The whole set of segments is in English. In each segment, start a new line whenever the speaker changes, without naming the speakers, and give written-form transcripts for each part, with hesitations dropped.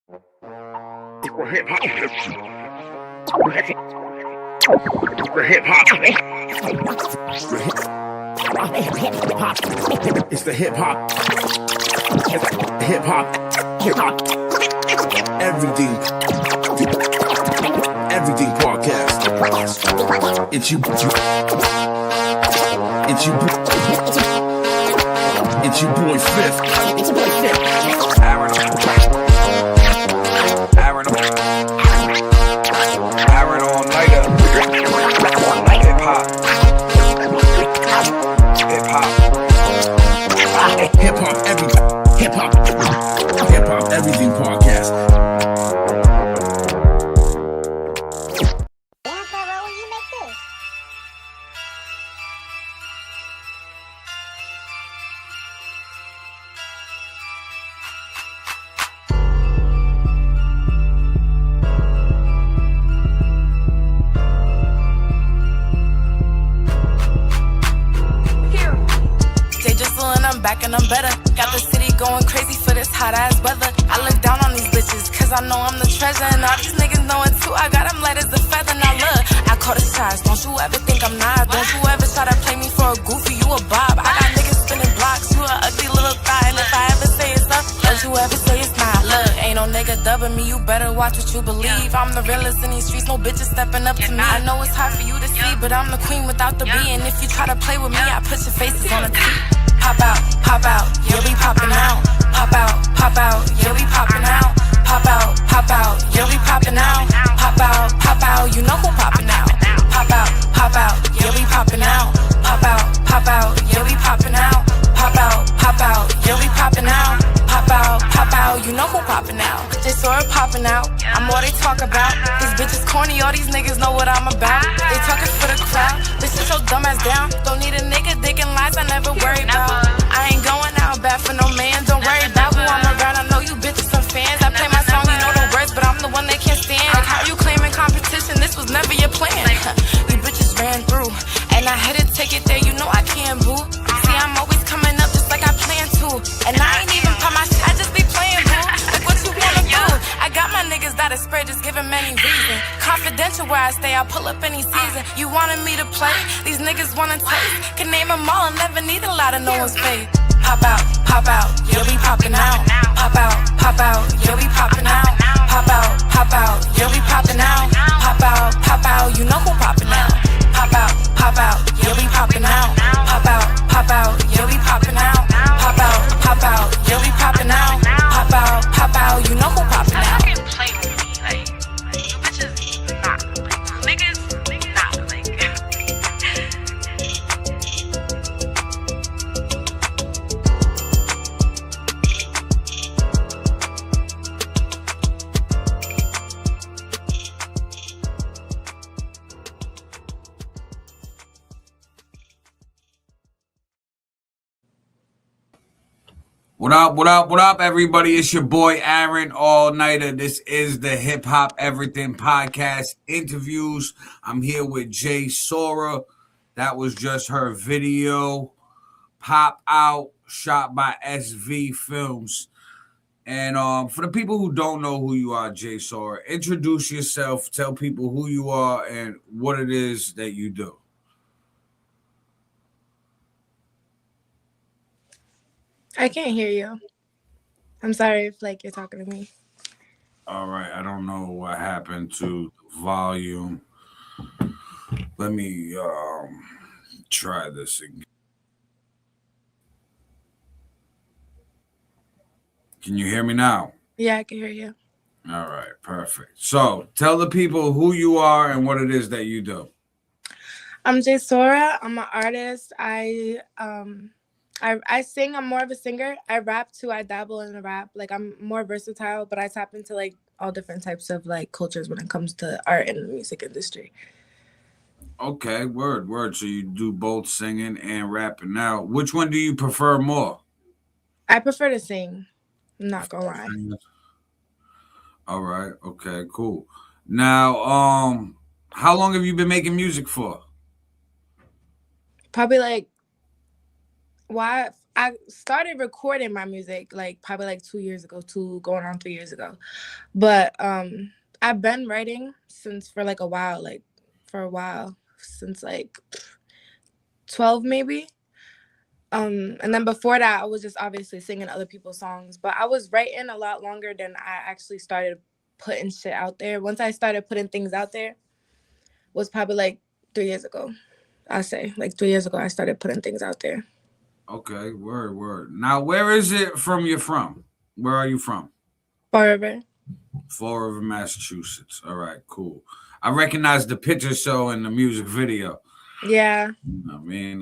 Hip hop. Hip hop. It's the hip hop. Hip hop. Hip hop. Everything. Everything podcast. It's you. It's your boy Fifth.
Aaron all nighter. Hip hop. Hip hop.
Hip hop everything. Hip hop everything podcast.
Back and I'm better. Got the city going crazy for this hot ass weather. I look down on these bitches, cause I know I'm the treasure. And all these niggas know it too. I got them light as a feather. Now look, I call the shots. Don't you ever think I'm not. Don't you ever try to play me for a goofy, you a bob. I got niggas spinning blocks, you a ugly little thigh. And if I ever say it's up, don't you ever say it's not. Look, ain't no nigga dubbing me, you better watch what you believe. I'm the realest in these streets, no bitches stepping up to me. I know it's hard for you to see, but I'm the queen without the B. And if you try to play with me, I put your faces on a T. Pop out, yeah, we poppin' out. Pop out, yeah, we poppin' out. Pop out, yeah, we poppin' out. Pop out, you know who poppin' out. Pop out, yeah, we poppin' out. Pop out, yeah, we poppin' out. Pop out, yeah, we poppin' out. Pop out, you know who poppin' out. Just Sora poppin' out. I'm all they talk about. These bitches corny, all these niggas know what I'm about. They talkin' for the crowd. Bitch, sit your dumb ass down. Don't need a nigga digging lies, I never worry about. I ain't going out bad for no man. Don't worry about who I'm around. I know you bitches some fans. I play my song, you know the words, but I'm the one they can't stand. Like how you claiming competition? This was never your plan. You bitches ran through, and I had to take it there. You know I can't boo. See, I'm always coming up just like I plan to, and I ain't even pop my shit. I just be playing boo. Like what you wanna do? I got my niggas that are spread, just giving many reasons. Confidential where I stay, I'll pull up any season. You wanted me to play? These niggas wanna taste. Can name them all, never need a lot of no one's faith. Pop out, yeah, we poppin' out. Pop out, yeah, we poppin' out. Pop out, yeah, we poppin' out. Pop out, you know who poppin' out. Pop out, yeah, we poppin' out. Pop out, yeah, we poppin' out. Pop out, yeah, we poppin' out. Pop out, you know who poppin' out.
What up, everybody? It's your boy Aaron All Nighter. This is the Hip Hop Everything Podcast interviews. I'm here with Sora. That was just her video, Pop Out, shot by SV Films. And for the people who don't know who you are, Sora, introduce yourself, tell people who you are and what it is that you do.
I can't hear you. I'm sorry if you're talking to me.
All right. I don't know what happened to the volume. Let me try this again. Can you hear me now?
Yeah, I can hear you.
All right. Perfect. So tell the people who you are and what it is that you do.
I'm Sora. I'm an artist. I sing. I'm more of a singer. I rap too. I dabble in the rap. I'm more versatile, but I tap into all different types of cultures when it comes to art and the music industry.
Okay, word. So you do both singing and rapping. Now, which one do you prefer more?
I prefer to sing. I'm not gonna lie.
All right. Okay, cool. Now, how long have you been making music for?
Probably I started recording my music like probably like 2 years ago, going on 3 years ago. But I've been writing since for like a while, since like 12 maybe. And then before that, I was just obviously singing other people's songs, but I was writing a lot longer than I actually started putting shit out there. Once I started putting things out there, was probably like 3 years ago. I say like 3 years ago, I started putting things out there.
Okay, word. Now, where is it from you're from? Where are you from?
Forever.
Fall River, Massachusetts. All right, cool. I recognize the picture show and the music video.
Yeah.
I mean,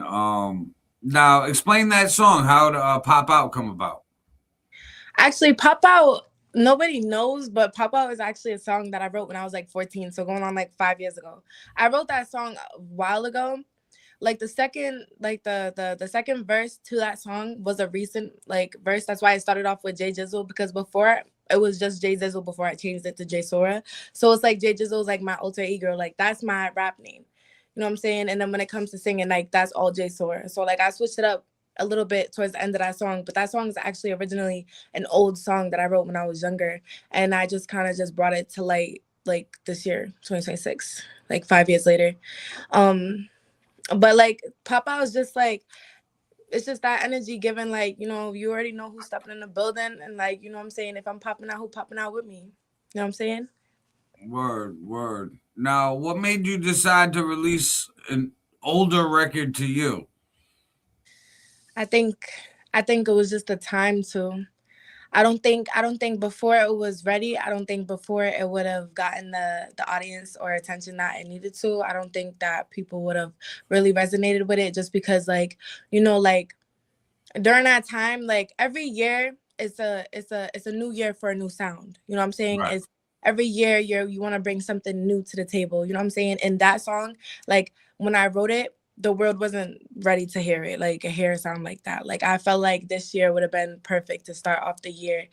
now explain that song. How did Pop Out come about?
Actually, Pop Out, nobody knows, but Pop Out is actually a song that I wrote when I was like 14. So going on like 5 years ago. I wrote that song a while ago. Like the second, like the second verse to that song was a recent like verse. That's why I started off with Jay Jizzle, because before it was just Jay Jizzle before I changed it to Jay Sora. So it's like Jay Jizzle is like my alter ego. Like that's my rap name. You know what I'm saying? And then when it comes to singing, like that's all Jay Sora. So like I switched it up a little bit towards the end of that song, but that song is actually originally an old song that I wrote when I was younger, and I just kind of just brought it to light like this year, 2026, like 5 years later. Um, but like Pop Out is just like, it's just that energy given, like, you know, you already know who's stepping in the building, and like, you know what I'm saying, if I'm popping out, who popping out with me? You know what I'm saying?
Word. Now, what made you decide to release an older record to you?
I think I think it was just the time to. I don't think before it was ready. I don't think before it would have gotten the audience or attention that it needed to. I don't think that people would have really resonated with it, just because like, you know, like during that time, like every year it's a new year for a new sound. You know what I'm saying?
Right.
It's every year you want to bring something new to the table. You know what I'm saying? And that song, like when I wrote it, the world wasn't ready to hear it, like hear a sound like that. Like I felt like this year would have been perfect to start off the year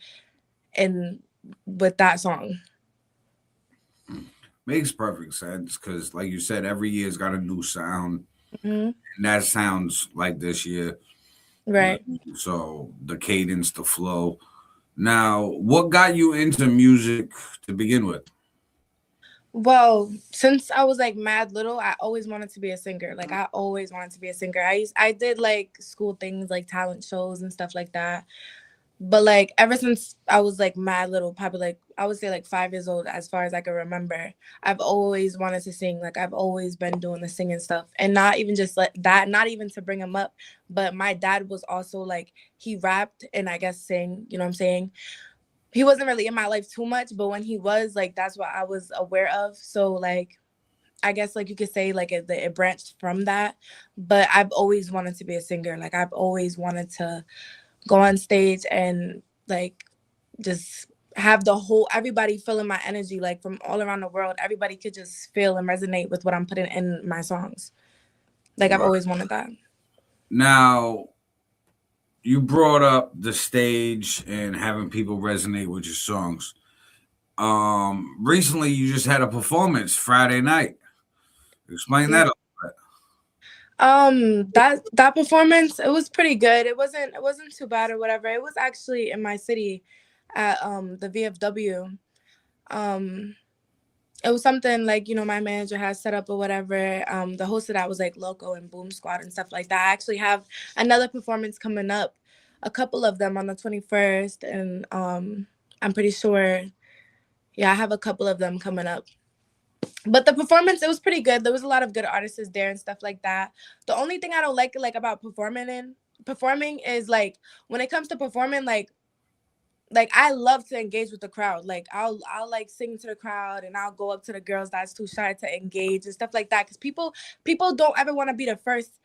and with that song.
Makes perfect sense because, like you said, every year's got a new sound,
Hmm.
and that sounds like this year.
Right.
So the cadence, the flow. Now, what got you into music to begin with?
Well, since I was like mad little, I always wanted to be a singer. Like I always wanted to be a singer. I did like school things like talent shows and stuff like that. But like ever since I was like mad little, probably like I would say like 5 years old, as far as I can remember, I've always wanted to sing. Like I've always been doing the singing stuff, and not even just like that, not even to bring him up, but my dad was also like, he rapped and I guess sang. You know what I'm saying? He wasn't really in my life too much, but when he was, like, that's what I was aware of. So like I guess like you could say like it branched from that. But I've always wanted to be a singer. Like I've always wanted to go on stage and like just have the whole everybody feeling my energy, like from all around the world. Everybody could just feel and resonate with what I'm putting in my songs. Like I've
Right.
always wanted that.
Now, you brought up the stage and having people resonate with your songs. Recently you just had a performance Friday night. Explain that
Yeah.
a little bit.
That performance, it was pretty good. It wasn't too bad or whatever. It was actually in my city at the VFW. Um it was something like, you know, my manager has set up or whatever. The host of that was like Loco and Boom Squad and stuff like that. I actually have another performance coming up, a couple of them on the 21st, and I'm pretty sure, yeah, I have a couple of them coming up. But the performance, it was pretty good. There was a lot of good artists there and stuff like that. The only thing I don't like about performing is like when it comes to performing, like I love to engage with the crowd. Like I'll like sing to the crowd, and I'll go up to the girls that's too shy to engage and stuff like that. Because people don't ever want to be the first.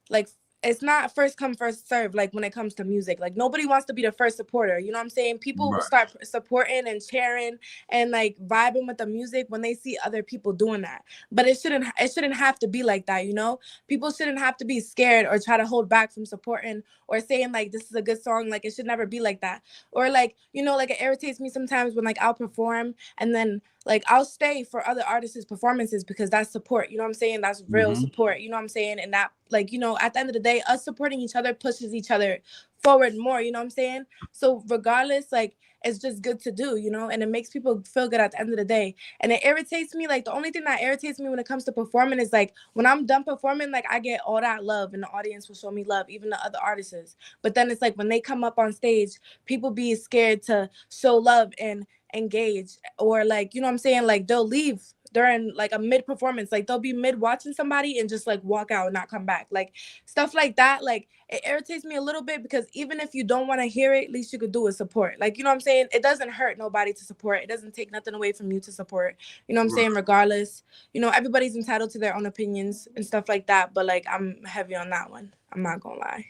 Like it's not first come first serve. Like when it comes to music, like nobody wants to be the first supporter. You know what I'm saying? People will
Right.
start supporting and cheering and like vibing with the music when they see other people doing that. But it shouldn't have to be like that. You know, people shouldn't have to be scared or try to hold back from supporting or saying like this is a good song. Like it should never be like that. Or like, you know, like it irritates me sometimes when like I'll perform and then like I'll stay for other artists' performances because that's support. You know what I'm saying? That's real
Mm-hmm.
support. You know what I'm saying? And that, like, at the end of the day, us supporting each other pushes each other forward more. You know what I'm saying? So regardless, like, it's just good to do, and it makes people feel good at the end of the day. And it irritates me. Like, the only thing that irritates me when it comes to performing is like when I'm done performing, like I get all that love and the audience will show me love, even the other artists. But then it's like when they come up on stage, people be scared to show love and engage, or like, you know what I'm saying, like they'll leave during like a mid performance, like they'll be mid watching somebody and just like walk out and not come back, like stuff like that. Like it irritates me a little bit because even if you don't want to hear it, at least you could do is support. Like, you know what I'm saying, it doesn't hurt nobody to support, it doesn't take nothing away from you to support, you know what I'm saying, regardless. Everybody's entitled to their own opinions and stuff like that, but like I'm heavy on that one, I'm not gonna lie.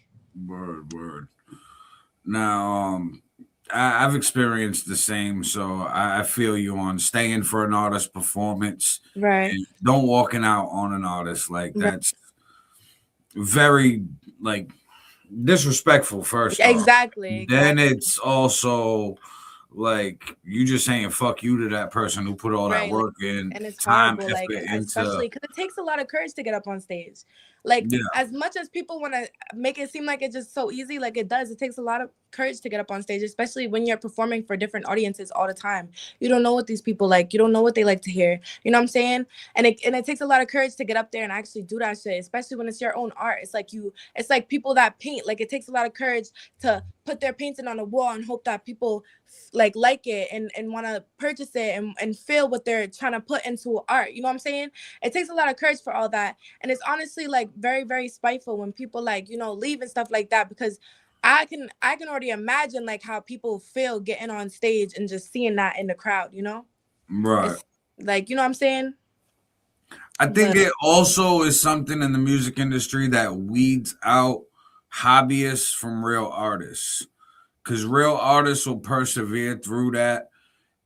Word. Now, I've experienced the same, so I feel you on staying for an artist performance
Right.
and don't walking out on an artist. Like
Right.
that's very like disrespectful. First off,
Exactly.
then it's also like you just saying fuck you to that person who put all that
Right. Like,
work in,
and it's
time,
horrible, like,
effort into.
especially because it takes a lot of courage to get up on stage. Like,
Yeah,
as much as people want to make it seem like it's just so easy, like it does, it takes a lot of courage to get up on stage, especially when you're performing for different audiences all the time. You don't know what these people like, you don't know what they like to hear, you know what I'm saying? And it takes a lot of courage to get up there and actually do that shit, especially when it's your own art. It's like people that paint, like it takes a lot of courage to put their painting on a wall and hope that people like it and want to purchase it and feel what they're trying to put into art. You know what I'm saying? It takes a lot of courage for all that. And it's honestly like very, very spiteful when people like, leave and stuff like that, because I can already imagine like how people feel getting on stage and just seeing that in the crowd,
right.
It's like, you know what I'm saying?
I think
But
it also is something in the music industry that weeds out hobbyists from real artists. Because real artists will persevere through that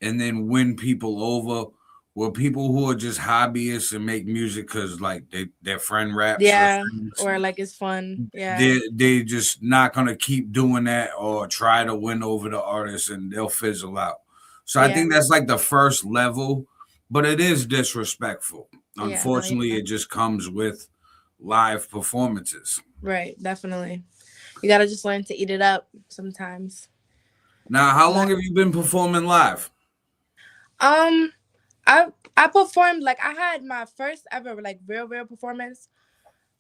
and then win people over. Where people who are just hobbyists and make music because like their friend raps or
yeah,
sings,
or like it's fun. Yeah.
they just not gonna keep doing that or try to win over the artist and they'll fizzle out. So I
Yeah.
think that's like the first level, but it is disrespectful.
Yeah. No,
Unfortunately,
yeah.
it just comes with live performances.
Right. Definitely. You got to just learn to eat it up sometimes.
Now, how
But
long have you been performing live?
um I performed, like I had my first ever like real performance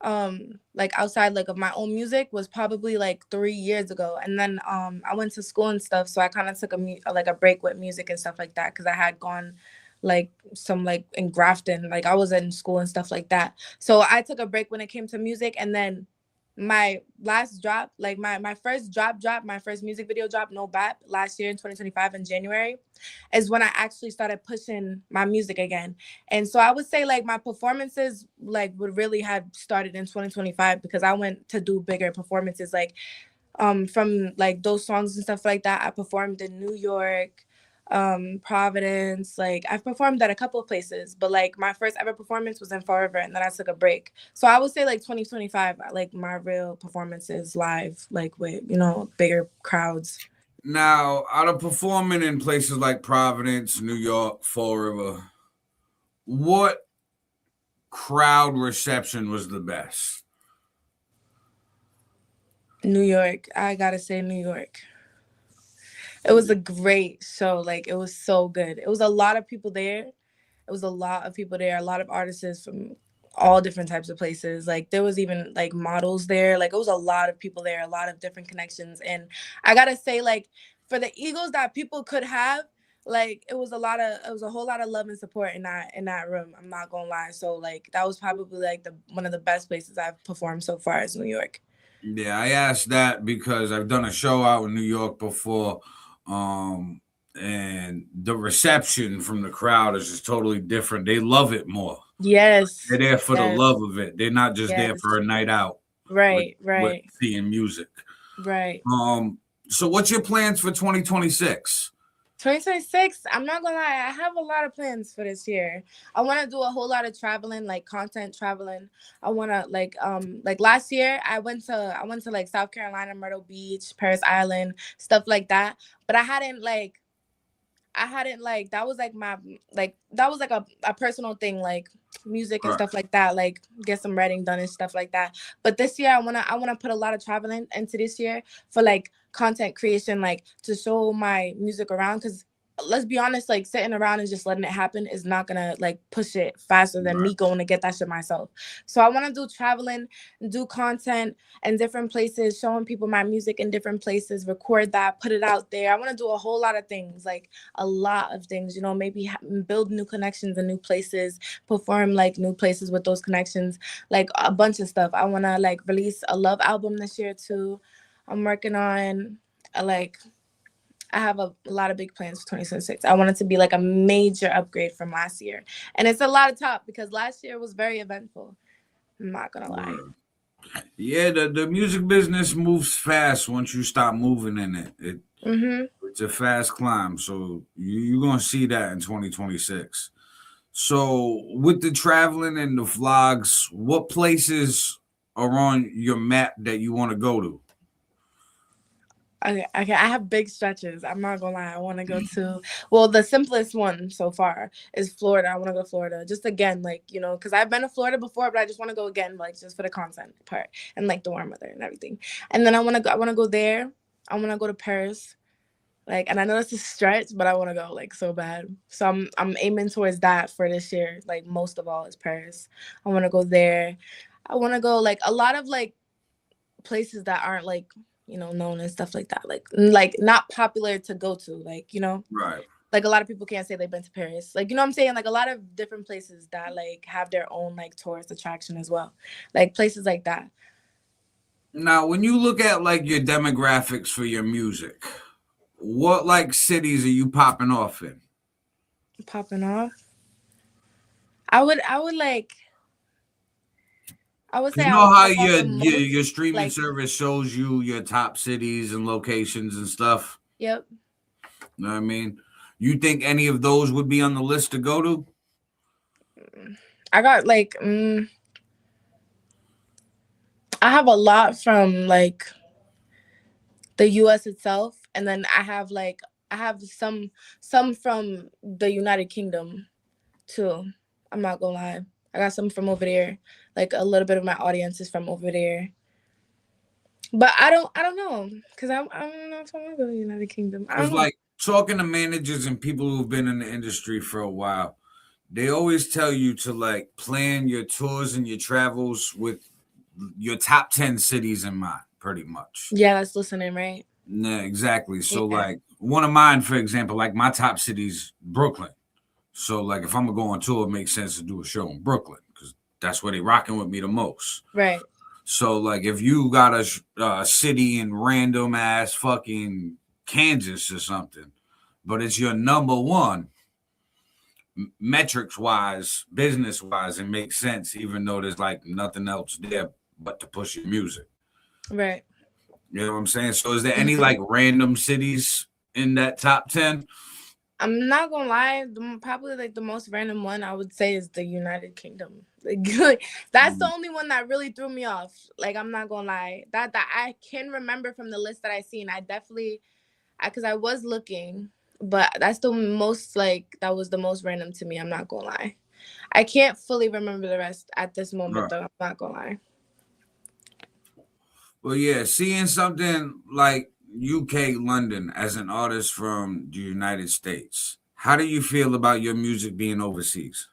like outside like of my own music was probably like 3 years ago. And then I went to school and stuff, so I kind of took like a break with music and stuff like that, because I had gone like some like in Grafton, like I was in school and stuff like that, so I took a break when it came to music. And then my last drop, like my first drop, my first music video drop, No Bap, last year in 2025 in January, is when I actually started pushing my music again. And so I would say like my performances like would really have started in 2025, because I went to do bigger performances, like from like those songs and stuff like that. I performed in New York, Providence, like I've performed at a couple of places, but like my first ever performance was in Forever, and then I took a break. So I would say like 2025, like my real performances live, like with bigger crowds.
Now, out of performing in places like Providence, New York, Fall River, what crowd reception was the best?
New York, I gotta say New York. It was a great show. Like it was so good. It was a lot of people there. It was a lot of people there. A lot of artists from all different types of places. Like there was even like models there. Like it was a lot of people there. A lot of different connections. And I gotta say, like for the egos that people could have, like it was a whole lot of love and support in that room. I'm not gonna lie. So like that was probably like the one of the best places I've performed so far is New York.
Yeah, I asked that because I've done a show out in New York before, um, and the reception from the crowd is just totally different. They love it more. They're
Yes.
there for the
Yes.
love of it. They're not just there
Yes.
for a night out with
Right.
with
Right.
seeing music.
Right.
So what's your plans for 2026?
2026, I'm not gonna lie, I have a lot of plans for this year. I want to do a whole lot of traveling, like content traveling. I want to like last year I went to like South Carolina, Myrtle Beach, Paris Island, stuff like that. But I hadn't like that was like my like that was like a personal thing, like music and
Right.
stuff like that, like get some writing done and stuff like that. But this year I wanna put a lot of traveling into this year for like content creation, like to show my music around, because let's be honest, like sitting around and just letting it happen is not gonna like push it faster than
Right.
me going to get that shit myself. So I want to do traveling, do content in different places, showing people my music in different places, record that, put it out there. I want to do a whole lot of things, like a lot of things, you know, maybe build new connections in new places, perform like new places with those connections, like a bunch of stuff. I want to like release a love album this year too. I'm working on like I have a lot of big plans for 2026. I want it to be like a major upgrade from last year. And it's a lot of top because last year was very eventful. I'm not gonna lie.
Right. Yeah, the music business moves fast once you start moving in it.
Mhm.
It's a fast climb. So you're gonna see that in 2026. So with the traveling and the vlogs, what places are on your map that you want to go to?
Okay, I have big stretches. I'm not gonna lie. I want to go to, well, the simplest one so far is Florida. I want to go to Florida just again, like, you know, because I've been to Florida before, but I just want to go again, like just for the content part and like the warm weather and everything. And then I want to go there. I want to go to Paris. Like, and I know it's a stretch, but I want to go like so bad. So I'm aiming towards that for this year. Like most of all is Paris. I want to go there. I want to go like a lot of like places that aren't like, you know, known and stuff like that, like not popular to go to, like, you know,
Right.
like a lot of people can't say they've been to Paris, like, you know what I'm saying, like a lot of different places that like have their own like tourist attraction as well, like places like that.
Now, when you look at like your demographics for your music, what like cities are you popping off in?
Popping off, I would like, I would say
You
I
know
would
how
pop off the
your
most,
streaming
like,
service shows you your top cities and locations and stuff.
yep.
You know what I mean? You think any of those would be on the list to go to?
I got like I have a lot from like the US itself, and then I have some from the United Kingdom too. I'm not gonna lie. I got some from over there. Like a little bit of my audience is from over there. But I don't know. Cause I don't know if I wanna go to the United Kingdom. I
Because
don't know.
like talking to managers and people who've been in the industry for a while, they always tell you to like plan your tours and your travels with your top 10 cities in mind, pretty much.
Yeah, that's listening, right?
Yeah, exactly. So
Yeah.
like one of mine, for example, like my top city's Brooklyn. So like if I'm gonna go on tour, it makes sense to do a show in Brooklyn because that's where they rocking with me the most.
Right.
So like if you got a city in random ass fucking Kansas or something, but it's your number one metrics wise, business wise, it makes sense even though there's like nothing else there but to push your music.
Right.
You know what I'm saying? So is there any like random cities in that top 10?
I'm not gonna lie, probably like the most random one I would say is the United Kingdom. Like, that's the only one that really threw me off. Like, I'm not gonna lie, that I can remember from the list that I seen. I definitely, because I was looking, but that's the most like that was the most random to me. I'm not gonna lie. I can't fully remember the rest at this moment
Right.
though. I'm not gonna lie.
Well, yeah, seeing something like UK London as an artist from the United States, how do you feel about your music being overseas?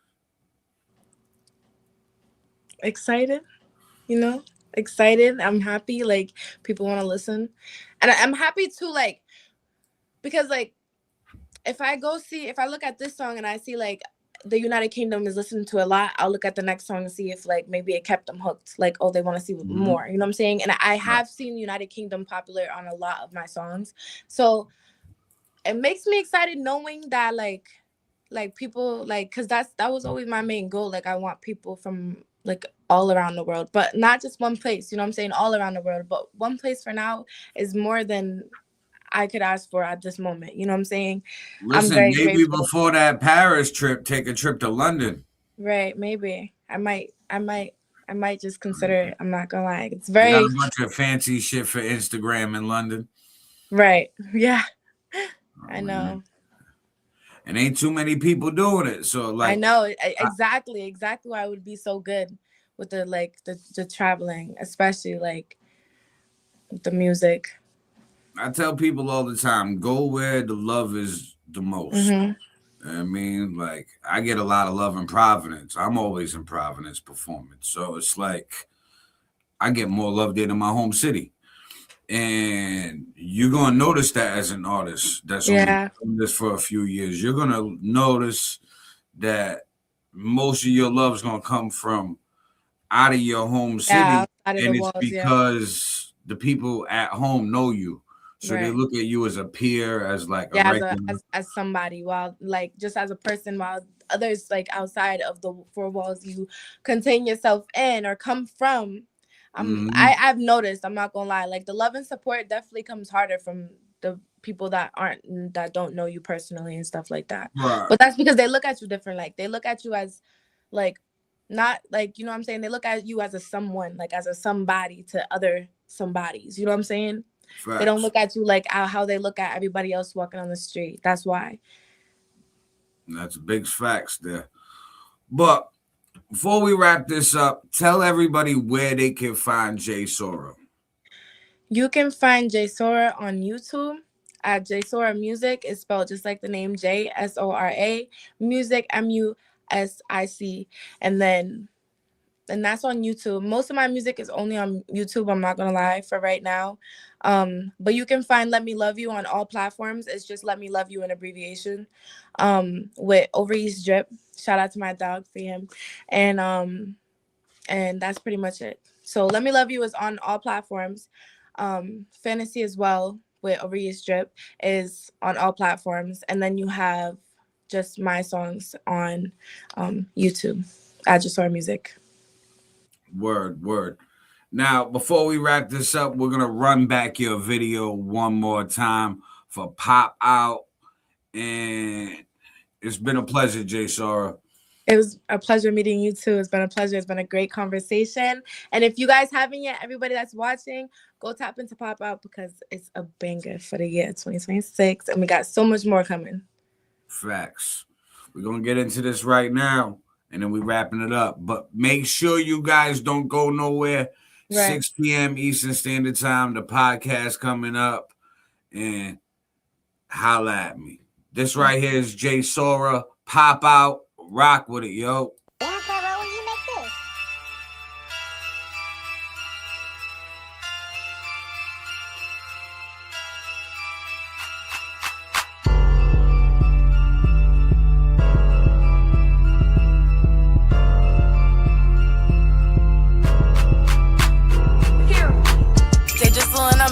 Excited, you know, excited. I'm happy. Like people want to listen, and I'm happy too. Like because like if I look at this song and I see like the United Kingdom is listening to a lot, I'll look at the next song and see if like maybe it kept them hooked. Like, oh, they want to see
Mhm.
more. You know what I'm saying? And I
Right.
have seen United Kingdom popular on a lot of my songs. So it makes me excited knowing that like people like because that was always my main goal. Like I want people from like all around the world, but not just one place, you know what I'm saying? All around the world. But one place for now is more than I could ask for at this moment. You know what I'm saying? I'm
Listen,
very
maybe
grateful.
before that Paris trip, take a trip to London.
Right, maybe. I might just consider it. I'm not gonna lie. It's
They got
very
a bunch of fancy shit for Instagram in London.
right. Yeah,
Oh,
I
man.
know.
and ain't too many people doing it. So like
I know exactly why it would be so good with the traveling, especially like with the music.
I tell people all the time, go where the love is the most. I mean, like, I get a lot of love in Providence. I'm always in Providence performing. So it's like I get more love there than my home city. And you're going to notice that as an artist that's only doing this for a few years. You're going to notice that most of your love is going to come from out of your home city. And it's because the people at home know you. So they look at you as a peer, as like a regular,
as somebody, while like just as a person, while others like outside of the four walls you contain yourself in or come from. I've noticed, I'm not gonna lie, like the love and support definitely comes harder from the people that don't know you personally and stuff like that.
Right.
But that's because they look at you different. Like they look at you as like not like, you know what I'm saying? They look at you as a someone, like as a somebody to other somebodies. You know what I'm saying? Facts. They don't look at you like how they look at everybody else walking on the street. That's why.
That's big facts there. But before we wrap this up, tell everybody where they can find Jay Sora.
You can find Jay Sora on YouTube at Jay Sora Music. It's spelled just like the name Jay, Sora. Music, Music. And that's on YouTube. Most of my music is only on YouTube. I'm not gonna lie for right now. But you can find Let Me Love You on all platforms. It's just Let Me Love You in abbreviation. With Overeast Drip. Shout out to my dog for him. And that's pretty much it. So Let Me Love You is on all platforms. Fantasy as well with Overeast Drip is on all platforms. And then you have just my songs on YouTube. I just saw music.
Word. Now, before we wrap this up, we're going to run back your video one more time for Pop Out. And it's been a pleasure, Jay Sora.
It was a pleasure meeting you too. It's been a pleasure. It's been a great conversation. And if you guys haven't yet, everybody that's watching, go tap into Pop Out because it's a banger for the year 2026. And we got so much more coming.
Facts. We're going to get into this right now. And then we wrapping it up. But make sure you guys don't go nowhere. Right. 6 p.m. Eastern Standard Time. The podcast coming up. And holla at me. This right here is Jay Sora. Pop Out. Rock with it, yo.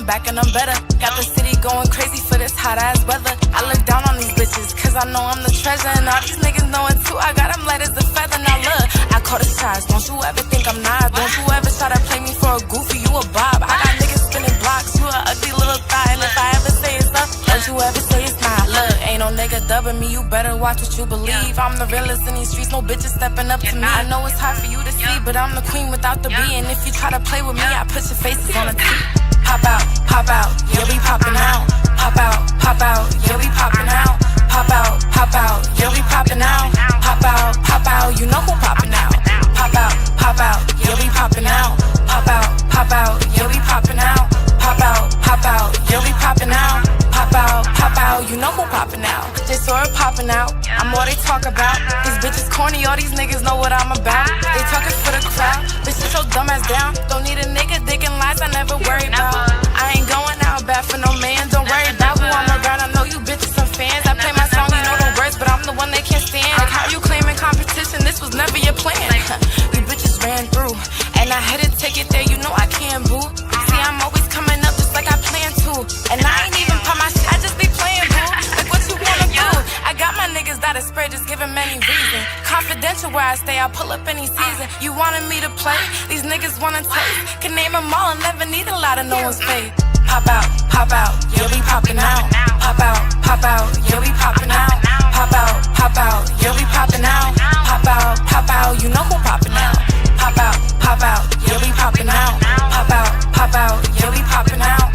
Back and I'm better. Got the city going crazy for this hot ass weather. I look down on these bitches cause I know I'm the treasure. And all these niggas know it too. I got them light as a feather. Now look, I call the shots. Don't you ever think I'm not. Don't you ever try to play me for a goofy. You a bob. I got niggas spinning blocks. You a ugly little thigh. And if I ever say it's up, don't you ever say it's not. Look, ain't no nigga dubbing me. You better watch what you believe. I'm the realest in these streets. No bitches stepping up to me. I know it's hard for you to see, but I'm the queen without the B. And if you try to play with me, I put your faces on a T. Pop out, yeah, we poppin' out. Pop out, yeah, we poppin' out. Pop out, yeah, we poppin' out. Pop out, you know who poppin' out. Pop out, yeah, we poppin' out. Pop out, yeah, we poppin' out. Pop out, yeah, we poppin' out. Pop out, you know who poppin' out. Just Sora poppin' out. I'm all they talk about. These bitches corny, all these niggas know what I'm about. They talkin' for the crowd. Bitch, sit your dumb ass down. Don't need a nigga digging lies, I never worry about. I ain't going out bad for no man. Don't worry about who I'm around. I know you bitches some fans. I play my song, you know the words, but I'm the one they can't stand. Like how you claiming competition? This was never your plan. You bitches ran through, and I had to take it there. You know I can't boo. See, I'm always coming up just like I plan to, and I ain't even pop my shit. I just be playing boo. Like what you wanna do? I got my niggas that are spread, just giving many reasons. Confidential where I stay, I'll pull up any season. You wanted me to play? These niggas wanna taste. Can name them all and never need a lot of no one's faith. Pop out, yeah, we poppin' out. Pop out, yeah, we poppin' out. Pop out, yeah, we poppin' out. Pop out, you know who poppin' out. Pop out, yeah, we poppin' out. Pop out, yeah, we poppin' out.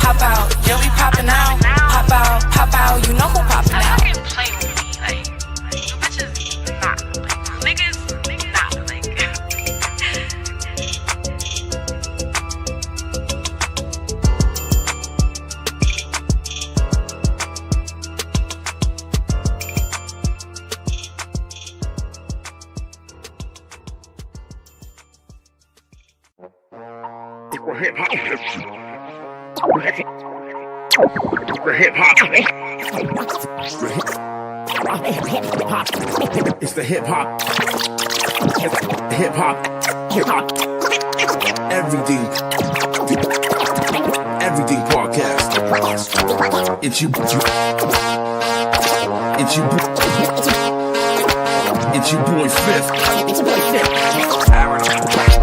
Pop out, yeah, we poppin' out. Pop out, you know who poppin' out.
hip hop. Hip hop. It's the hip hop. Hip hop. Hip hop. Everything podcast. It's you. It's your boy Fifth.
Aaron on